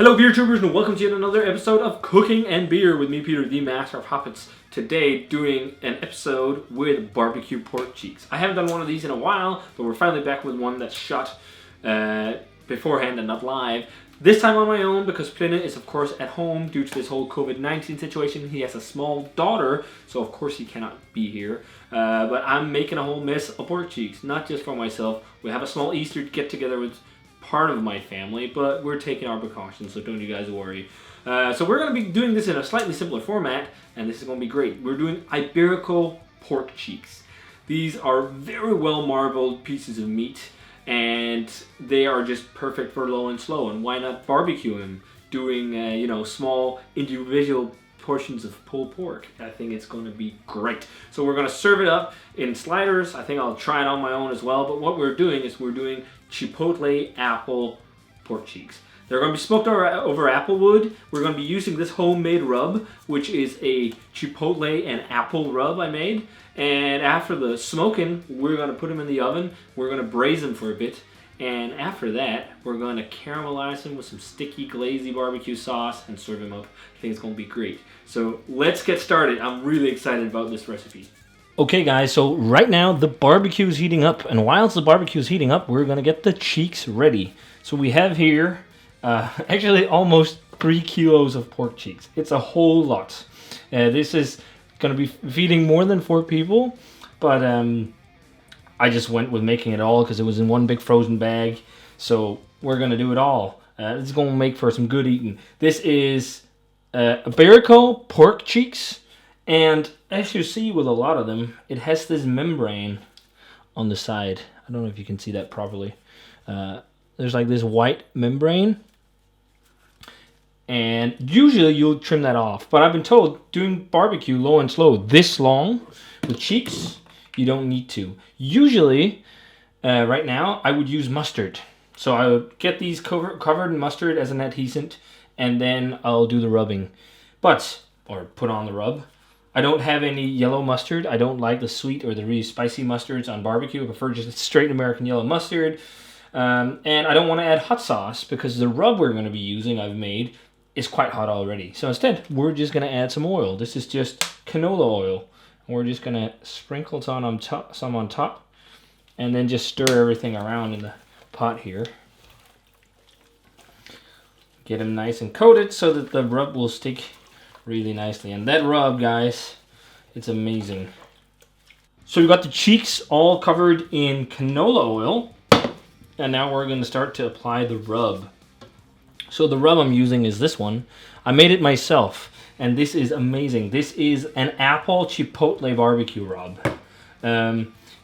Hello beer tubers and welcome to yet another episode of Cooking and Beer with me, Peter, the master of Hoppets. Today doing an episode with barbecue pork cheeks. I haven't done one of these in a while, but we're finally back with one that's shot beforehand and not live. This time on my own because Plynna is of course at home due to this whole COVID-19 situation. He has a small daughter, so of course he cannot be here. But I'm making a whole mess of pork cheeks, not just for myself. We have a small Easter get together with part of my family, but we're taking our precautions, so don't you guys worry. So we're going to be doing this in a slightly simpler format, and this is going to be great. We're doing Iberico pork cheeks. These are very well marbled pieces of meat, and they are just perfect for low and slow. And why not barbecue them, doing small individual portions of pulled pork? I think it's going to be great. So we're going to serve it up in sliders. I think I'll try it on my own as well. But what we're doing is we're doing Chipotle apple pork cheeks. They're going to be smoked over apple wood. We're going to be using this homemade rub, which is a Chipotle and apple rub I made. And after the smoking, we're going to put them in the oven. We're going to braise them for a bit. And after that, we're going to caramelize them with some sticky, glazy barbecue sauce and serve them up. I think it's going to be great. So let's get started. I'm really excited about this recipe. Okay guys, so right now the barbecue is heating up, and whilst the barbecue is heating up, we're going to get the cheeks ready. So we have here actually almost 3 kilos of pork cheeks. It's a whole lot. This is going to be feeding more than 4 people, but I just went with making it all because it was in one big frozen bag. So we're going to do it all. This is going to make for some good eating. This is Iberico pork cheeks. And as you see with a lot of them, it has this membrane on the side. I don't know if you can see that properly. There's like this white membrane. And usually you'll trim that off. But I've been told doing barbecue low and slow this long with cheeks, you don't need to. Usually, right now, I would use mustard. So I would get these covered in mustard as an adhesant, and then I'll do the rubbing. Or put on the rub. I don't have any yellow mustard. I don't like the sweet or the really spicy mustards on barbecue. I prefer just straight American yellow mustard. And I don't want to add hot sauce because the rub we're going to be using, I've made, is quite hot already. So instead, we're just going to add some oil. This is just canola oil. And we're just going to sprinkle some on top and then just stir everything around in the pot here. Get them nice and coated so that the rub will stick really nicely. And that rub, guys, it's amazing. So we've got the cheeks all covered in canola oil, and now we're going to start to apply the rub. So the rub I'm using is this one. I made it myself, and this is amazing. This is an apple chipotle barbecue rub.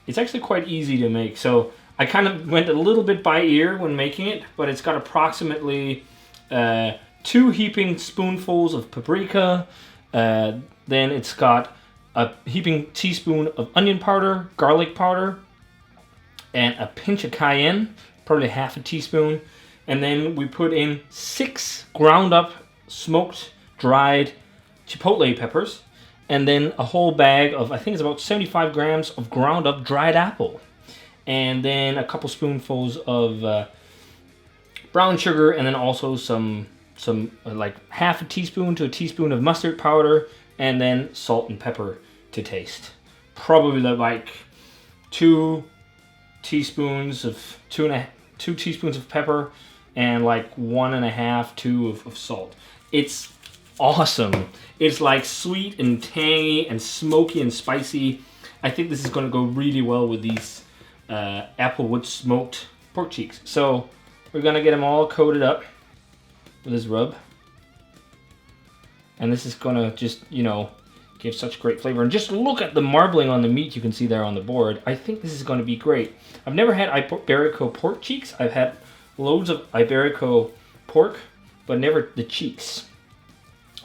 It's actually quite easy to make. So I kind of went a little bit by ear when making it, but it's got approximately 2 heaping spoonfuls of paprika, then it's got a heaping teaspoon of onion powder, garlic powder, and a pinch of cayenne, probably half a teaspoon, and then we put in 6 ground up, smoked, dried chipotle peppers, and then a whole bag of, I think it's about 75 grams of ground up dried apple, and then a couple spoonfuls of brown sugar, and then also some like half a teaspoon to a teaspoon of mustard powder, and then salt and pepper to taste. Probably like 2 teaspoons of 2 teaspoons of pepper, and like 1.5, 2 of salt. It's awesome. It's like sweet and tangy and smoky and spicy. I think this is going to go really well with these applewood smoked pork cheeks. So we're going to get them all coated up with this rub, and this is gonna just give such great flavor. And just look at the marbling on the meat you can see there on the board. I think this is going to be great. I've never had Iberico pork cheeks. I've had loads of Iberico pork, but never the cheeks.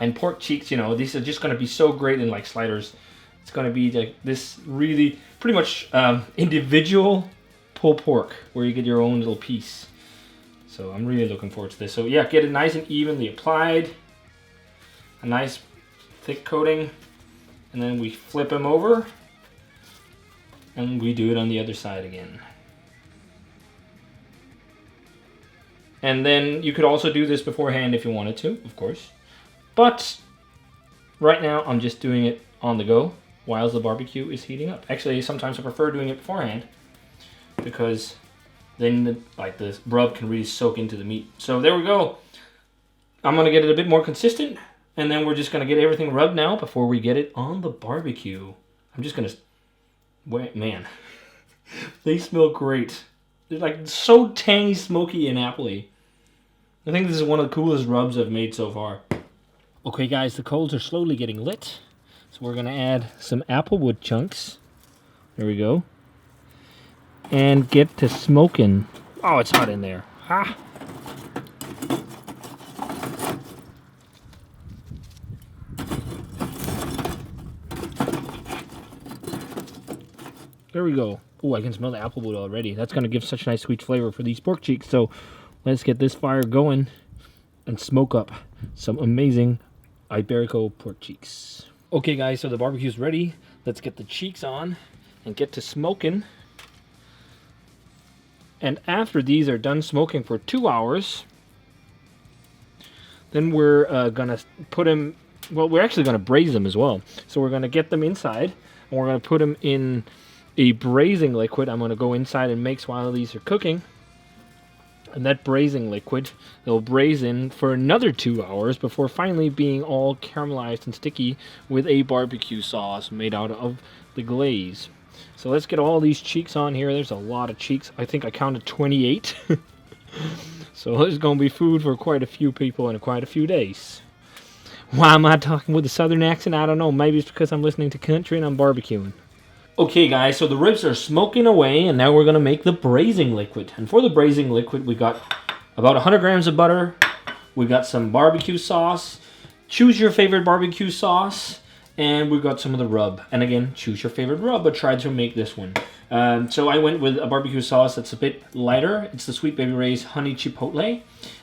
And pork cheeks, these are just going to be so great in like sliders. It's going to be like this really pretty much individual pulled pork where you get your own little piece. So I'm really looking forward to this. So yeah, get it nice and evenly applied. A nice thick coating. And then we flip them over. And we do it on the other side again. And then you could also do this beforehand if you wanted to, of course. But right now I'm just doing it on the go while the barbecue is heating up. Actually, sometimes I prefer doing it beforehand because then the rub can really soak into the meat. So there we go. I'm gonna get it a bit more consistent, and then we're just gonna get everything rubbed now before we get it on the barbecue. I'm just gonna, wait, man, they smell great. They're like so tangy, smoky, and appley. I think this is one of the coolest rubs I've made so far. Okay guys, the coals are slowly getting lit. So we're gonna add some applewood chunks. There we go. And get to smoking. Oh, it's hot in there. Ah. There we go. Oh, I can smell the applewood already. That's going to give such a nice sweet flavor for these pork cheeks. So let's get this fire going and smoke up some amazing Iberico pork cheeks. Okay guys, so the barbecue's ready. Let's get the cheeks on and get to smoking. And after these are done smoking for 2 hours, then we're going to put them, well, we're actually going to braise them as well. So we're going to get them inside and we're going to put them in a braising liquid. I'm going to go inside and mix while these are cooking. And that braising liquid, they'll braise in for another 2 hours before finally being all caramelized and sticky with a barbecue sauce made out of the glaze. So let's get all these cheeks on here. There's a lot of cheeks. I think I counted 28. So there's going to be food for quite a few people in quite a few days. Why am I talking with a southern accent? I don't know. Maybe it's because I'm listening to country and I'm barbecuing. Okay guys, so the ribs are smoking away and now we're going to make the braising liquid. And for the braising liquid, we got about 100 grams of butter. We got some barbecue sauce. Choose your favorite barbecue sauce. And we got some of the rub. And again, choose your favorite rub, but try to make this one. So I went with a barbecue sauce that's a bit lighter. It's the Sweet Baby Ray's Honey Chipotle.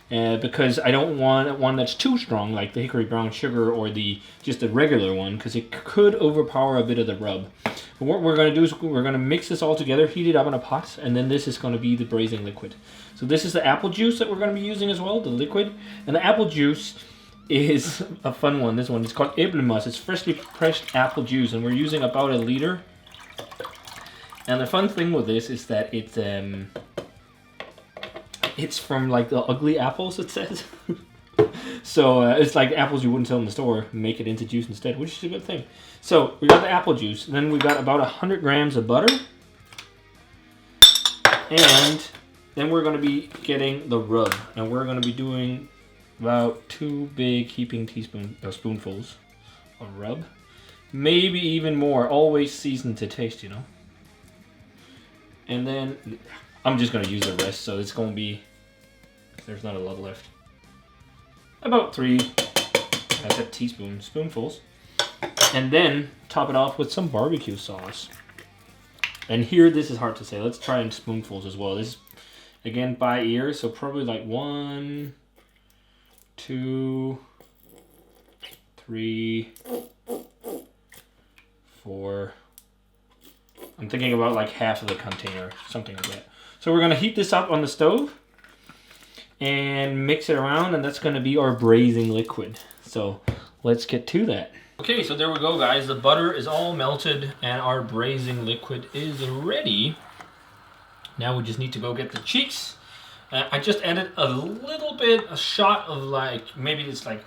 Because I don't want one that's too strong, like the hickory brown sugar or just the regular one, because it could overpower a bit of the rub. But what we're going to do is we're going to mix this all together, heat it up in a pot, and then this is going to be the braising liquid. So this is the apple juice that we're going to be using as well, the liquid. And the apple juice is a fun one. This one is called Eblemus. It's freshly pressed apple juice, and we're using about 1 liter. And the fun thing with this is that it's from like the ugly apples, it says. So it's like apples you wouldn't sell in the store. Make it into juice instead, which is a good thing. So we got the apple juice. Then we got about 100 grams of butter. And then we're going to be getting the rub. And we're going to be doing about 2 big heaping spoonfuls of rub. Maybe even more. Always seasoned to taste, you know. And then I'm just going to use the rest. So it's going to be, there's not a lot left. About 3, that's a teaspoon, spoonfuls. And then top it off with some barbecue sauce. And here, this is hard to say. Let's try in spoonfuls as well. This is, again, by ear. So probably like 1, 2, 3, 4. I'm thinking about like half of the container, something like that. So we're going to heat this up on the stove and mix it around, and that's going to be our braising liquid. So let's get to that. Okay, so there we go, guys. The butter is all melted and our braising liquid is ready. Now we just need to go get the cheeks. I just added a shot of like, maybe it's like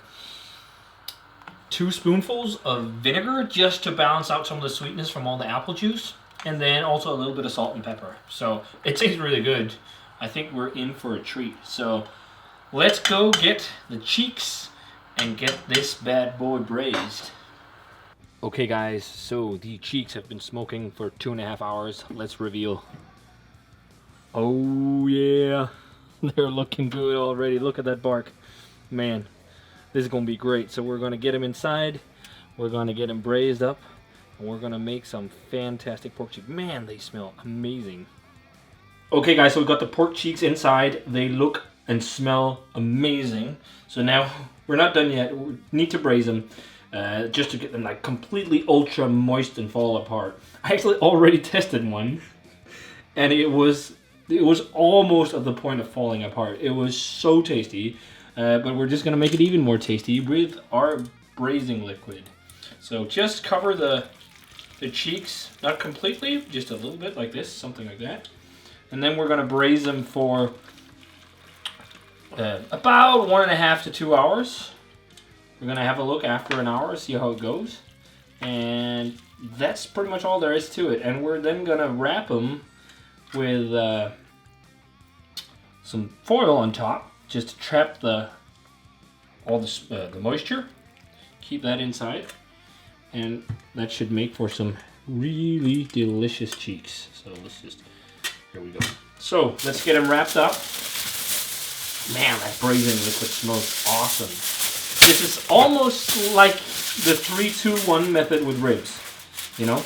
2 spoonfuls of vinegar just to balance out some of the sweetness from all the apple juice. And then also a little bit of salt and pepper. So it tastes really good. I think we're in for a treat. So let's go get the cheeks and get this bad boy braised. Okay guys, so the cheeks have been smoking for 2.5 hours. Let's reveal. Oh yeah, they're looking good already. Look at that bark. Man, this is gonna be great. So we're gonna get them inside. We're gonna get them braised up. And we're gonna make some fantastic pork cheeks. Man, they smell amazing. Okay guys, so we've got the pork cheeks inside. They look and smell amazing. So now, we're not done yet. We need to braise them just to get them like completely ultra moist and fall apart. I actually already tested one and it was it was almost at the point of falling apart. It was so tasty, but we're just gonna make it even more tasty with our braising liquid. So just cover the cheeks, not completely, just a little bit like this, something like that. And then we're gonna braise them for about 1.5 to 2 hours. We're gonna have a look after an hour, see how it goes. And that's pretty much all there is to it. And we're then gonna wrap them with some foil on top, just to trap all the moisture. Keep that inside. And that should make for some really delicious cheeks. So here we go. So let's get them wrapped up. Man, that braising liquid smells awesome. This is almost like the 3-2-1 method with ribs, you know?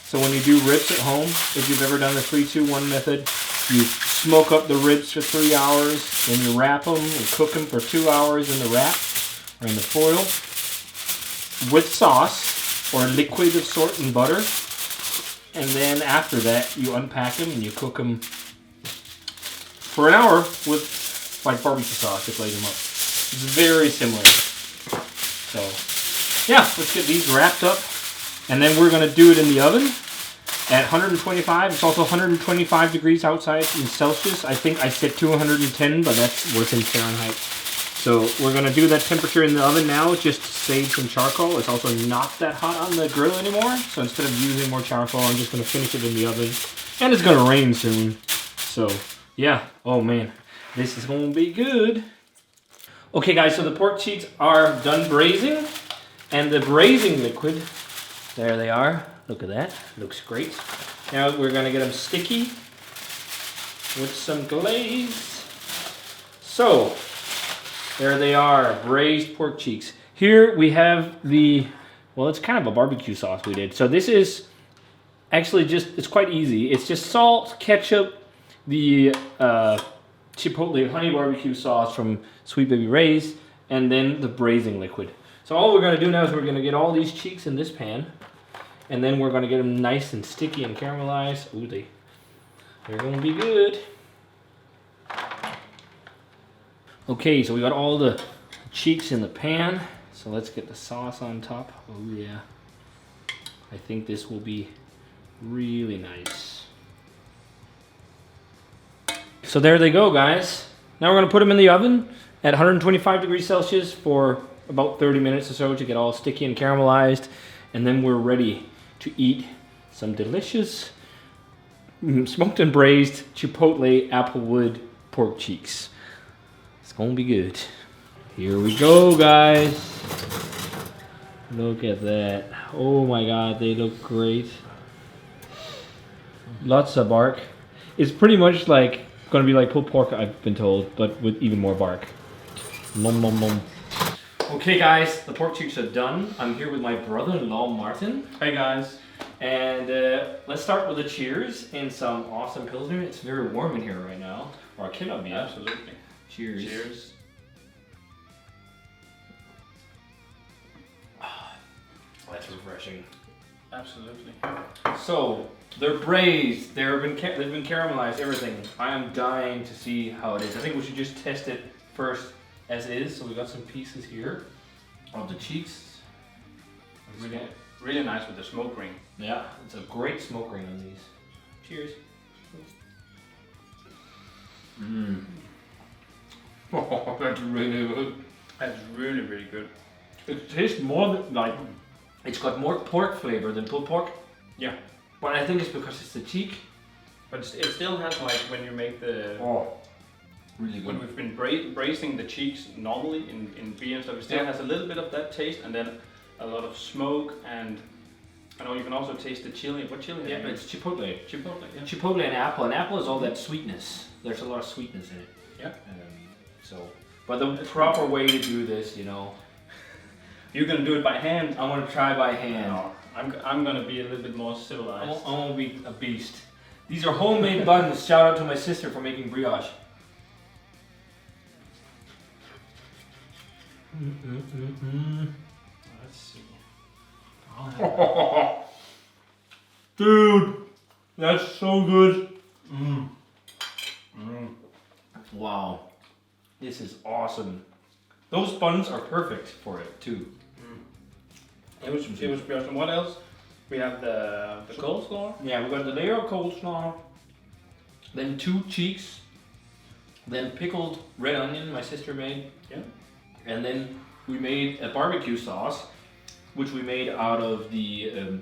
So when you do ribs at home, if you've ever done the 3-2-1 method, you smoke up the ribs for 3 hours, then you wrap them and cook them for 2 hours in the wrap or in the foil with sauce or a liquid of sort and butter. And then after that, you unpack them and you cook them for an hour with like barbecue sauce to flake them up. It's very similar. So yeah, let's get these wrapped up. And then we're gonna do it in the oven at 125. It's also 125 degrees outside in Celsius. I think I set to 110, but that's what's in Fahrenheit. So we're gonna do that temperature in the oven now just to save some charcoal. It's also not that hot on the grill anymore. So instead of using more charcoal, I'm just gonna finish it in the oven. And it's gonna rain soon. So yeah, oh man, this is gonna be good. Okay guys, so the pork cheeks are done braising. And the braising liquid, there they are. Look at that, looks great. Now we're gonna get them sticky with some glaze. So, there they are, braised pork cheeks. Here we have well, it's kind of a barbecue sauce we did. So this is actually it's quite easy. It's just salt, ketchup, the Chipotle honey barbecue sauce from Sweet Baby Ray's, and then the braising liquid. So all we're gonna do now is we're gonna get all these cheeks in this pan, and then we're gonna get them nice and sticky and caramelized. Ooh, they're gonna be good. Okay, so we got all the cheeks in the pan. So let's get the sauce on top. Oh yeah. I think this will be really nice. So there they go, guys. Now we're gonna put them in the oven at 125 degrees Celsius for about 30 minutes or so to get all sticky and caramelized. And then we're ready to eat some delicious smoked and braised Chipotle applewood pork cheeks. It's gonna be good. Here we go, guys. Look at that. Oh my God, they look great. Lots of bark. It's pretty much like gonna be like pulled pork, I've been told, but with even more bark. Nom nom nom. Okay guys, the pork cheeks are done. I'm here with my brother-in-law, Martin. Hey guys. And let's start with a cheers and some awesome Pilsner. It's very warm in here right now. Or it cannot be. Absolutely. Cheers. Cheers. That's refreshing. Absolutely. So, they're braised, they've been caramelized, everything. I am dying to see how it is. I think we should just test it first as is. So we got some pieces here of the cheeks. Really nice with the smoke ring. Yeah, it's a great smoke ring on these. Cheers. Mmm. Oh, that's really good. That's really, really good. It tastes more like, it's got more pork flavor than pulled pork. Yeah. But I think it's because it's the cheek. But it still has, like, when you make the... Oh, really good. When we've been braising the cheeks normally in beer and stuff, it still has a little bit of that taste, and then a lot of smoke, and I know you can also taste the chili. What chili? Yeah, it's Chipotle. Chipotle, yeah. Chipotle and apple. And apple is all that sweetness. There's a lot of sweetness in it. Yeah. But the proper way to do this, you know. You're gonna do it by hand. I'm gonna try by hand. No, I'm gonna be a little bit more civilized. I'm gonna be a beast. These are homemade buns. Shout out to my sister for making brioche. Let's see. Dude, that's so good. Wow, this is awesome. Those buns are perfect for it too. It was awesome. What else? We have the coleslaw. Yeah, we got the layer of coleslaw, then 2 cheeks, then pickled red onion my sister made. Yeah. And then we made a barbecue sauce, which we made out of the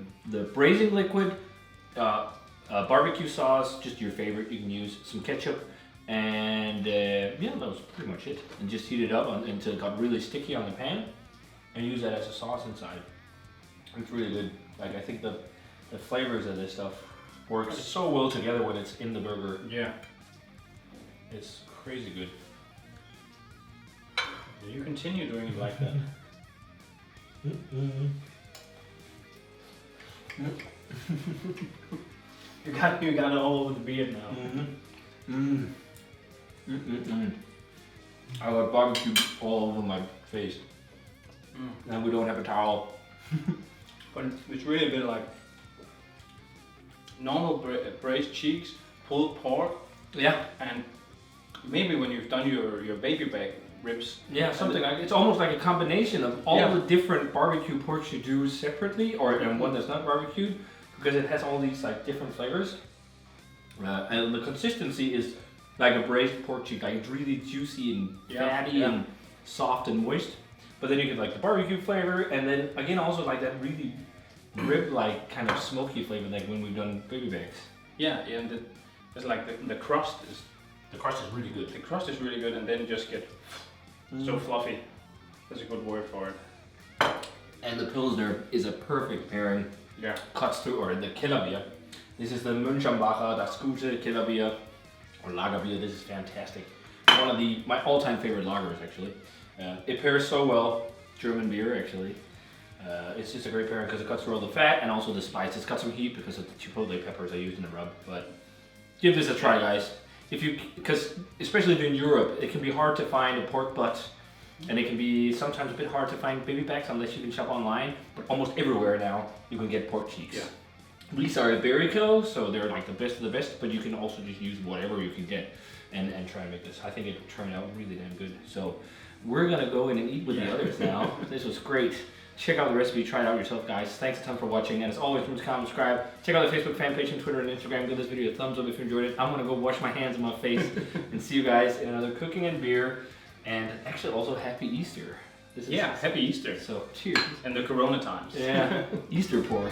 braising liquid, barbecue sauce, just your favorite. You can use some ketchup, and yeah, that was pretty much it. And just heat it up until it got really sticky on the pan, and use that as a sauce inside. It's really good. Like I think the flavors of this stuff works so well together when it's in the burger. Yeah. It's crazy good. You continue doing it like that. You got it all over the beard now. I got barbecue all over my face. And we don't have a towel. But it's really a bit like normal braised cheeks, pulled pork, Yeah. and maybe when you've done your baby back ribs. Yeah, something like it's almost like a combination of all Yeah. the different barbecue porks you do separately, or and one that's not barbecued, because it has all these like different flavors. And the consistency is like a braised pork cheek, like it's really juicy and fatty and soft and moist. But then you get like the barbecue flavor, and then again also like that really rib-like kind of smoky flavor, like when we've done baby backs. Yeah, and it's like the crust is. The crust is really good. The crust is really good, and then just get so fluffy. That's a good word for it. And the Pilsner is a perfect pairing. Yeah. Cuts through, or the Lagerbier. This is the Mönchsambacher, das gute Lagerbier, or Lagerbier. This is fantastic. One of my all-time favorite lagers, actually. It pairs so well. German beer, actually. It's just a great pairing because it cuts through all the fat and also the spice. It's got some heat because of the Chipotle peppers I used in the rub. But give this a try, guys. Because especially in Europe, it can be hard to find a pork butt, and it can be sometimes a bit hard to find baby backs unless you can shop online. But almost everywhere now you can get pork cheeks. Yeah. These are Iberico, so they're like the best of the best. But you can also just use whatever you can get and try and make this. I think it turned out really damn good. So we're gonna go in and eat with the others now. This was great. Check out the recipe, try it out yourself, guys. Thanks a ton for watching, and as always, remember to comment, subscribe. Check out the Facebook fan page and Twitter and Instagram. Give this video a thumbs up if you enjoyed it. I'm gonna go wash my hands and my face, and see you guys in another cooking and beer, and actually also happy Easter. Happy Easter. So cheers. And the Corona times. Yeah, Easter pork.